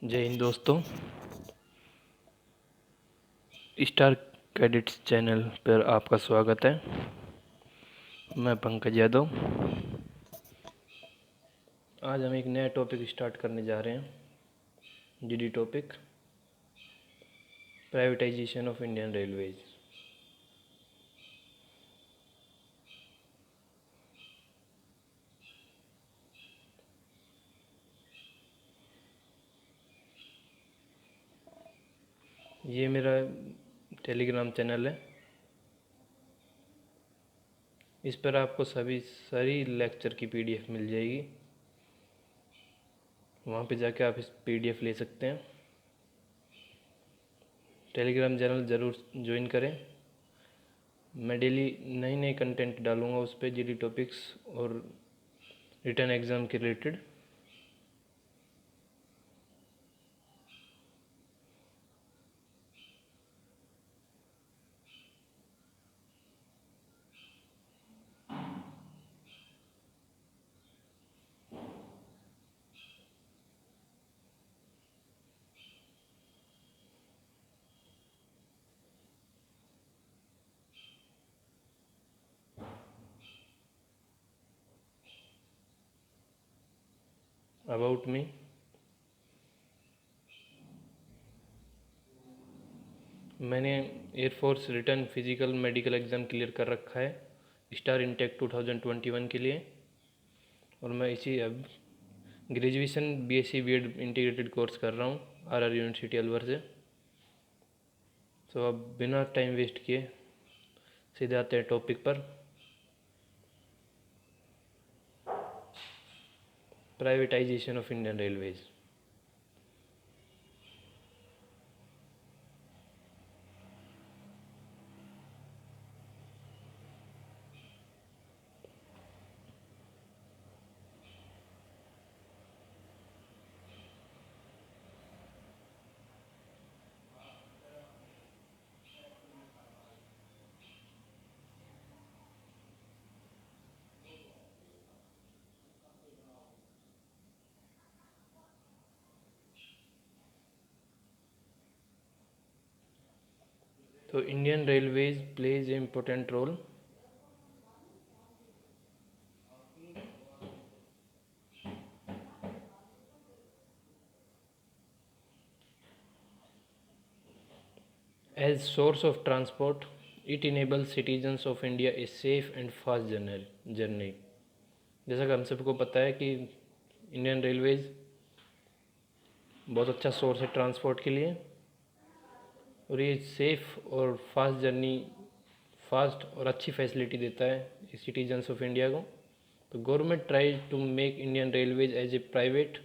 जय हिंद दोस्तों। Star cadets channel पर आपका स्वागत है। मैं पंकज यादव। आज हम एक नया टॉपिक स्टार्ट करने जा रहे हैं। GD topic, privatisation of Indian railways. ये मेरा टेलीग्राम चैनल है। इस पर आपको सारी लेक्चर की पीडीएफ मिल जाएगी। वहाँ पे जाके आप इस पीडीएफ ले सकते हैं। टेलीग्राम चैनल ज़रूर ज्वाइन करें। मैं डेली नई नई कंटेंट डालूँगा उस पर, जीडी टॉपिक्स और रिटन एग्ज़ाम के रिलेटेड। अबाउट मी, मैंने air force return physical medical exam clear कर रखा है स्टार इंटेक 2021 के लिए। और मैं इसी अब graduation BSc BEd integrated course कर रहा हूँ आरआर यूनिवर्सिटी अलवर से। तो अब बिना टाइम वेस्ट किए सीधे आते हैं टॉपिक पर। Privatisation of Indian railways. तो Indian railways plays a important role as source of transport. It enables citizens of India a safe and fast journey. जैसा कि हम सबको पता है कि इंडियन रेलवेज बहुत अच्छा सोर्स है ट्रांसपोर्ट के लिए, और ये सेफ़ और फास्ट जर्नी, फास्ट और अच्छी फैसिलिटी देता है सिटीजन्स ऑफ इंडिया को। तो government try to make Indian railways as a private.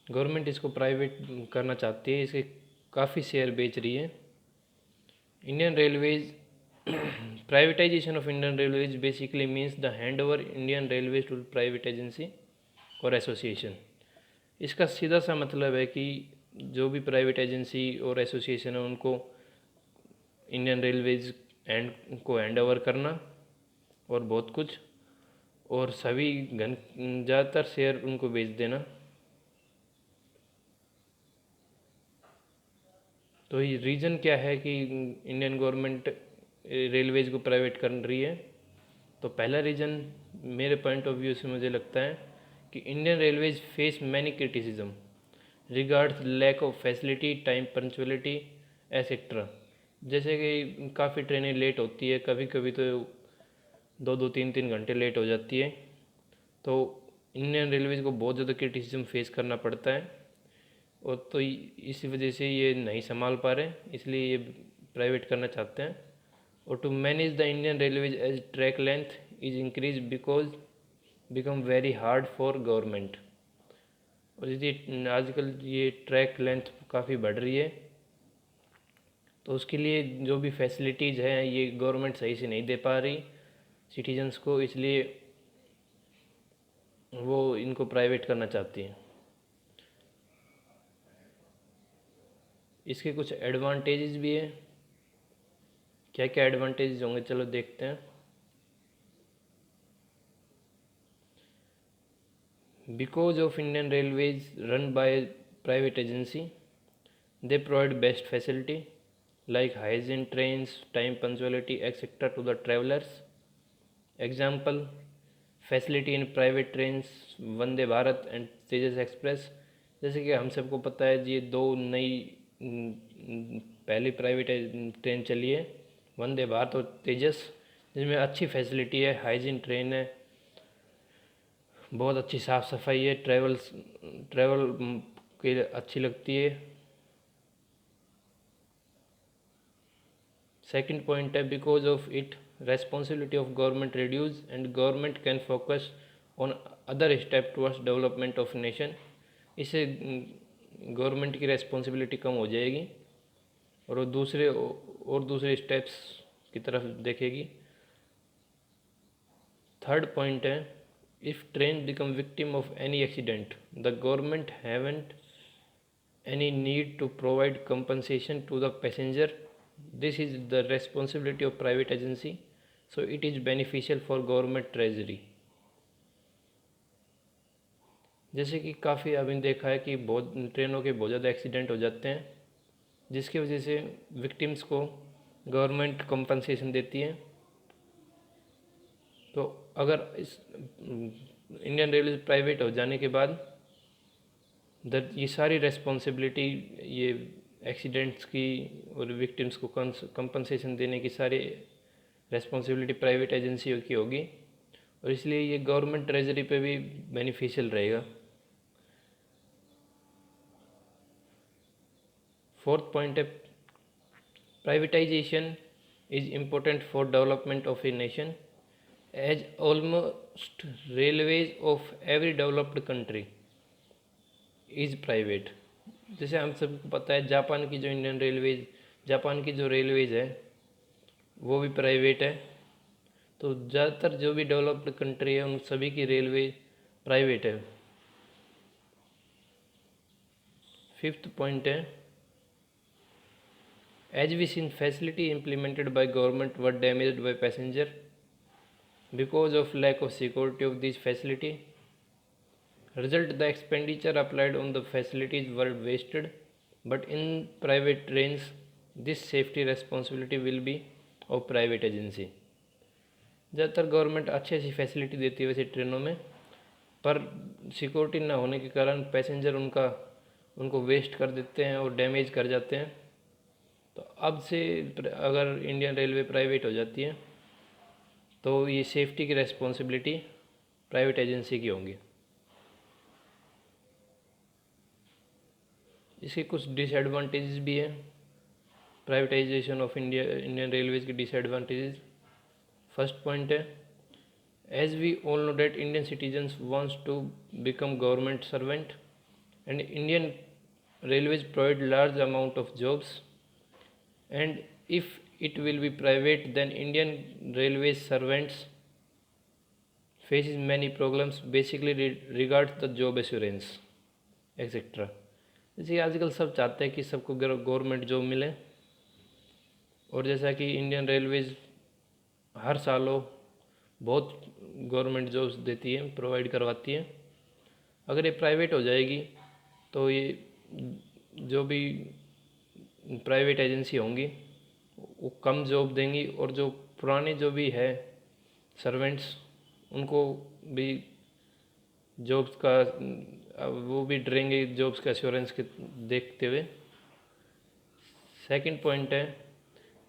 Government इसको प्राइवेट करना चाहती है, इसके काफ़ी शेयर बेच रही है। Indian railways privatization of Indian railways basically means the hand over Indian railways to private agency और एसोसिएशन। इसका सीधा सा मतलब है कि जो भी प्राइवेट एजेंसी और एसोसिएशन है उनको इंडियन रेलवेज को हैंड ओवर करना और बहुत कुछ, और सभी ज़्यादातर शेयर उनको बेच देना। तो ये रीज़न क्या है कि इंडियन गवर्नमेंट रेलवेज को प्राइवेट कर रही है? तो पहला रीज़न मेरे पॉइंट ऑफ व्यू से मुझे लगता है कि Indian railways face many criticism regards lack of facility, time punctuality etcetera. जैसे कि काफ़ी ट्रेनें लेट होती है, कभी कभी तो 2-2 3-3 घंटे लेट हो जाती है। तो इंडियन रेलवेज को बहुत ज़्यादा क्रिटिसिज्म फेस करना पड़ता है, और तो इसी वजह से ये नहीं संभाल पा रहे, इसलिए ये प्राइवेट करना चाहते हैं। और to manage the Indian railways as track length is increase because become very hard for government. और ये आजकल ये ट्रैक लेंथ काफ़ी बढ़ रही है, तो उसके लिए जो भी फैसिलिटीज़ हैं ये गवर्नमेंट सही से नहीं दे पा रही सिटीजन्स को, इसलिए वो इनको प्राइवेट करना चाहती है। इसके कुछ एडवांटेजेस भी है। क्या क्या एडवांटेजेस होंगे, चलो देखते हैं। Because of Indian Railways run by a private agency, they provide best facility like hygiene trains, time punctuality, etc. to the travelers. Example, facility in private trains Vande Bharat and Tejas express. जैसे कि हम सबको पता है ये दो नई पहली प्राइवेट ट्रेन चली है, वंदे भारत और तेजस, जिसमें अच्छी फैसिलिटी है, हाइजीन ट्रेन है, बहुत अच्छी साफ़ सफाई है, ट्रैवल के लिए अच्छी लगती है। सेकंड पॉइंट है, because of it responsibility of government reduce and government can focus on other step towards development of nation। इससे गवर्नमेंट की रेस्पॉन्सिबिलिटी कम हो जाएगी और वो दूसरे स्टेप्स की तरफ देखेगी। थर्ड पॉइंट है, if train become victim of any accident the government haven't any need to provide compensation to the passenger. This is the responsibility of private agency, so it is beneficial for government treasury। जैसे कि काफ़ी अभी देखा है कि बहुत ट्रेनों के बहुत ज़्यादा एक्सीडेंट हो जाते हैं, जिसकी वजह से विक्टिम्स को गवर्नमेंट कंपनसेशन देती है। तो अगर इस इंडियन रेलवे प्राइवेट हो जाने के बाद ये सारी रेस्पॉन्सिबिलिटी, ये एक्सीडेंट्स की और विक्टिम्स को कंपनसेशन देने की सारी रेस्पॉन्सिबिलिटी प्राइवेट एजेंसियों की होगी, और इसलिए ये गवर्नमेंट ट्रेजरी पे भी बेनिफिशियल रहेगा। फोर्थ पॉइंट है, privatization is important for development of a nation as almost railways of every developed country is private. जैसे हम सबको पता है जापान की जो रेलवेज है वो भी प्राइवेट है। तो ज़्यादातर जो भी डेवलप्ड कंट्री है उन सभी की रेलवे प्राइवेट है। फिफ्थ पॉइंट है, as we seen facility implemented by government were damaged by passenger because of lack of security of this facility. Result, the expenditure applied on the facilities were wasted, but in private trains, this safety responsibility will be of private agency। ज़्यादातर government अच्छी अच्छी facility देती है वैसे ट्रेनों में, पर security ना होने के कारण पैसेंजर उनको वेस्ट कर देते हैं और डैमेज कर जाते हैं। तो अब से अगर इंडियन रेलवे प्राइवेट हो जाती है तो ये सेफ्टी की रेस्पॉन्सिबिलिटी प्राइवेट एजेंसी की होंगी। इसके कुछ डिसएडवांटेजेस भी हैं, प्राइवेटाइजेशन ऑफ इंडियन रेलवेज़ की डिसएडवांटेजेस। फर्स्ट पॉइंट है, as we all know that Indian citizens wants to become government servant and Indian railways provide large amount of jobs and if it will be private then Indian railways servants faces many problems basically regards the job assurance etc। जैसे आजकल सब चाहते हैं कि सबको government job मिले, और जैसा कि इंडियन रेलवेज हर सालों बहुत गवर्नमेंट जॉब्स देती है, प्रोवाइड करवाती है। अगर ये प्राइवेट हो जाएगी तो ये जो भी प्राइवेट एजेंसी होंगी वो कम जॉब देंगी, और जो पुराने जो भी है सर्वेंट्स उनको भी जॉब्स का वो भी डरेंगे जॉब्स का एश्योरेंस के देखते हुए। सेकंड पॉइंट है,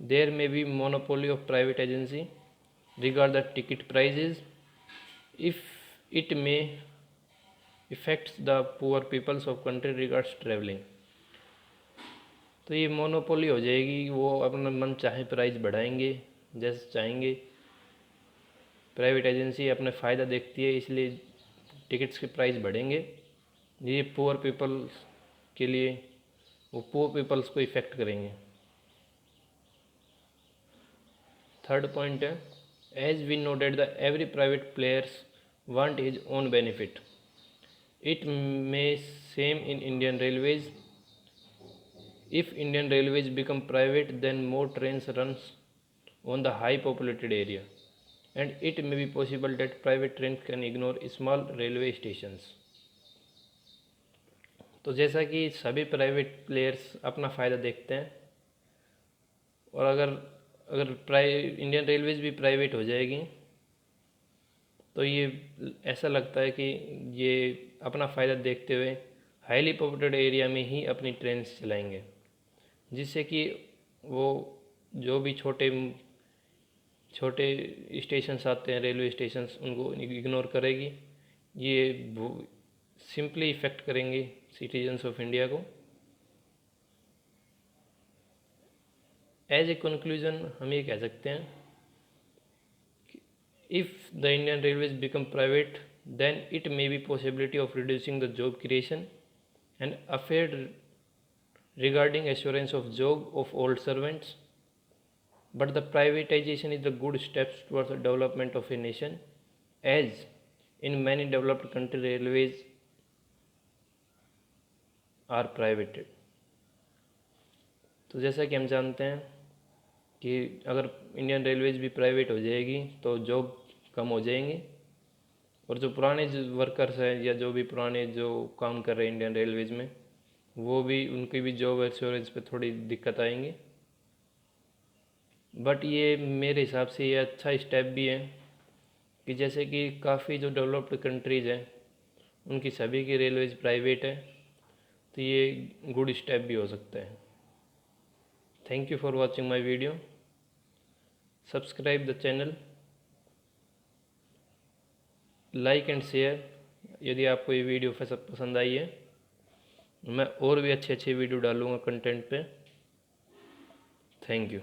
there may be monopoly of private agency regard the ticket prices if it may effects the poor peoples of country regards travelling. तो ये मोनोपोली हो जाएगी, वो अपना मन चाहे प्राइस बढ़ाएंगे जैसे चाहेंगे। प्राइवेट एजेंसी अपने फ़ायदा देखती है इसलिए टिकट्स के प्राइस बढ़ेंगे, ये पुअर पीपल्स के लिए वो पुअर पीपल्स को इफ़ेक्ट करेंगे। थर्ड पॉइंट है, as we know that the every private players want his own benefit it may same in Indian railways. If Indian Railways become private, then more trains runs on the high populated area, and it may be possible that private trains can ignore small railway stations। तो जैसा कि सभी private players अपना फ़ायदा देखते हैं, और अगर अगर इंडियन रेलवेज भी प्राइवेट हो जाएगी तो ये ऐसा लगता है कि ये अपना फ़ायदा देखते हुए हाईली पॉपुलेटेड एरिया में ही अपनी ट्रेन चलाएंगे, जिससे कि वो जो भी छोटे छोटे स्टेशंस आते हैं, रेलवे स्टेशंस, उनको इग्नोर करेगी। ये सिंपली इफ़ेक्ट करेंगे सिटीजन्स ऑफ इंडिया को। एज ए कंक्लूजन हम ये कह सकते हैं, if the Indian Railways become private, then it may be possibility of reducing the job creation and affaired regarding assurance of job of old servants. But the privatization is the good steps towards the development of a nation, as in many developed country railways are privated. तो जैसा कि हम जानते हैं कि अगर Indian railways भी private हो जाएगी तो जॉब कम हो जाएंगी, और जो पुराने वर्कर्स हैं या जो भी पुराने जो काम कर रहे हैं इंडियन रेलवेज में, वो भी उनकी भी जॉब एश्योरेंस पे थोड़ी दिक्कत आएंगी। बट ये मेरे हिसाब से ये अच्छा स्टेप भी है कि जैसे कि काफ़ी जो डेवलप्ड कंट्रीज़ हैं उनकी सभी की रेलवेज प्राइवेट है, तो ये गुड स्टेप भी हो सकता है। Thank you for watching my video. Subscribe the channel, like and share यदि आपको ये वीडियो पसंद आई है। मैं और भी अच्छे वीडियो डालूँगा कंटेंट पे। Thank you.